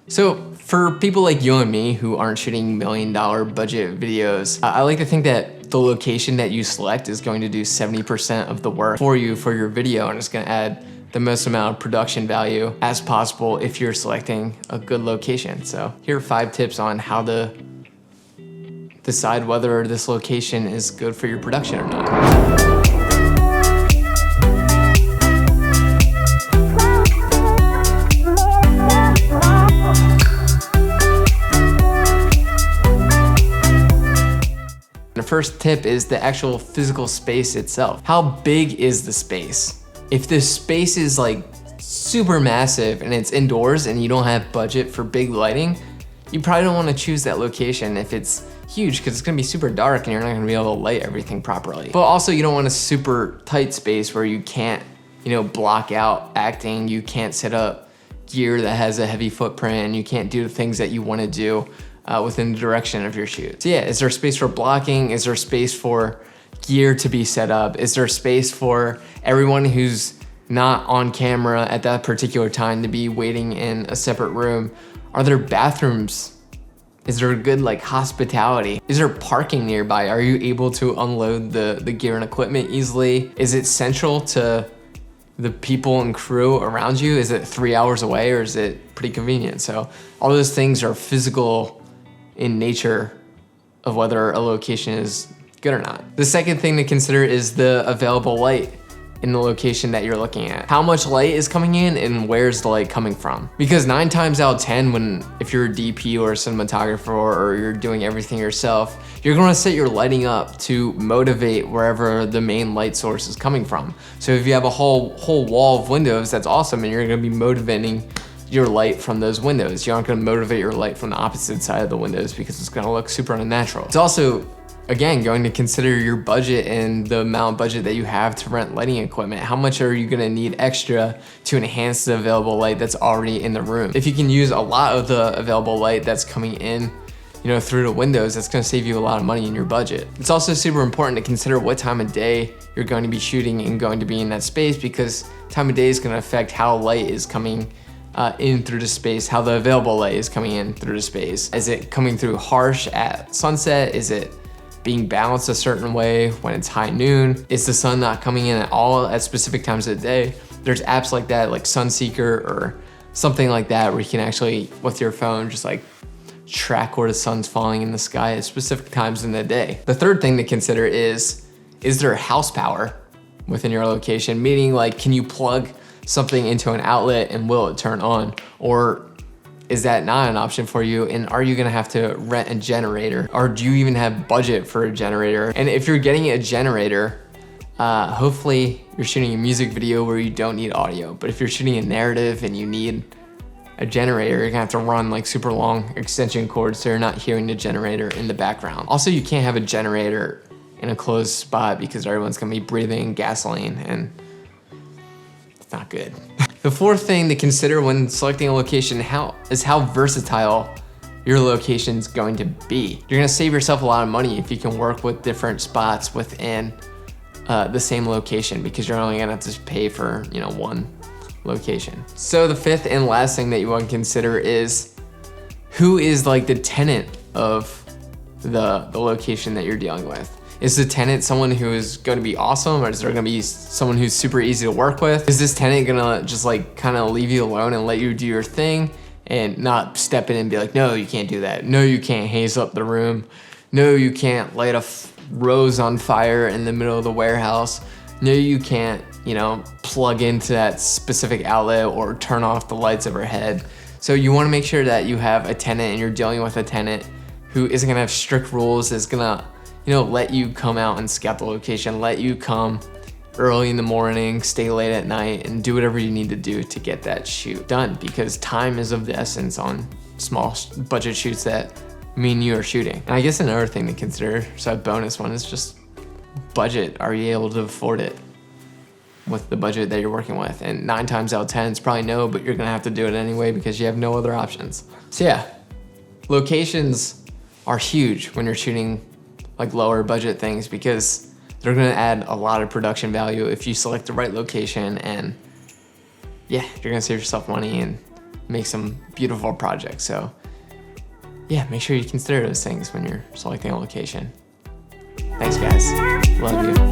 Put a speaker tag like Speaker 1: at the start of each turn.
Speaker 1: So for people like you and me who aren't shooting $1 million budget videos, I like to think that the location that you select is going to do 70% of the work for you for your video, and it's going to add the most amount of production value as possible if you're selecting a good location. So here are 5 tips on how to decide whether this location is good for your production or not. The first tip is the actual physical space itself. How big is the space? If the space is like super massive and it's indoors and you don't have budget for big lighting, you probably don't want to choose that location if it's huge, because it's going to be super dark and you're not going to be able to light everything properly. But also you don't want a super tight space where you can't, block out acting, you can't set up gear that has a heavy footprint, and you can't do the things that you want to do within the direction of your shoot. So yeah, is there space for blocking? Is there space for gear to be set up? Is there space for everyone who's not on camera at that particular time to be waiting in a separate room? Are there bathrooms? Is there good hospitality? Is there parking nearby? Are you able to unload the gear and equipment easily? Is it central to the people and crew around you? Is it 3 hours away, or is it pretty convenient? So all those things are physical in nature of whether a location is good or not. The second thing to consider is the available light in the location that you're looking at. How much light is coming in and where's the light coming from? Because 9 times out of 10, if you're a DP or a cinematographer or you're doing everything yourself, you're gonna set your lighting up to motivate wherever the main light source is coming from. So if you have a whole wall of windows, that's awesome, and you're gonna be motivating your light from those windows. You aren't gonna motivate your light from the opposite side of the windows because it's gonna look super unnatural. It's also, again, going to consider your budget and the amount of budget that you have to rent lighting equipment. How much are you gonna need extra to enhance the available light that's already in the room? If you can use a lot of the available light that's coming in, through the windows, that's gonna save you a lot of money in your budget. It's also super important to consider what time of day you're going to be shooting and going to be in that space, because time of day is gonna affect how light is coming in through the space, how the available light is coming in through the space. Is it coming through harsh at sunset? Is it being balanced a certain way when it's high noon? Is the sun not coming in at all at specific times of the day? There's apps like that, like Sunseeker or something like that, where you can actually, with your phone, just track where the sun's falling in the sky at specific times in the day. The third thing to consider is there house power within your location? Meaning, can you plug something into an outlet and will it turn on? Or is that not an option for you? And are you gonna have to rent a generator? Or do you even have budget for a generator? And if you're getting a generator, hopefully you're shooting a music video where you don't need audio. But if you're shooting a narrative and you need a generator, you're gonna have to run super long extension cords so you're not hearing the generator in the background. Also, you can't have a generator in a closed spot because everyone's gonna be breathing gasoline, and it's not good. The fourth thing to consider when selecting a location is how versatile your location's going to be. You're gonna save yourself a lot of money if you can work with different spots within the same location, because you're only gonna have to pay for one location. So the fifth and last thing that you want to consider is who is the tenant of the location that you're dealing with. Is the tenant someone who is going to be awesome, or is there going to be someone who's super easy to work with? Is this tenant gonna just kind of leave you alone and let you do your thing and not step in and be like, no, you can't do that. No, you can't haze up the room. No, you can't light a rose on fire in the middle of the warehouse. No, you can't, plug into that specific outlet or turn off the lights overhead. So you want to make sure that you have a tenant and you're dealing with a tenant who isn't gonna have strict rules, is gonna let you come out and scout the location, let you come early in the morning, stay late at night, and do whatever you need to do to get that shoot done, because time is of the essence on small budget shoots that me and you are shooting. And I guess another thing to consider, so a bonus one, is just budget. Are you able to afford it with the budget that you're working with? And 9 times out of 10, it's probably no, but you're gonna have to do it anyway because you have no other options. So yeah, locations are huge when you're shooting lower budget things, because they're gonna add a lot of production value if you select the right location, and yeah, you're gonna save yourself money and make some beautiful projects. So yeah, make sure you consider those things when you're selecting a location. Thanks guys, love you.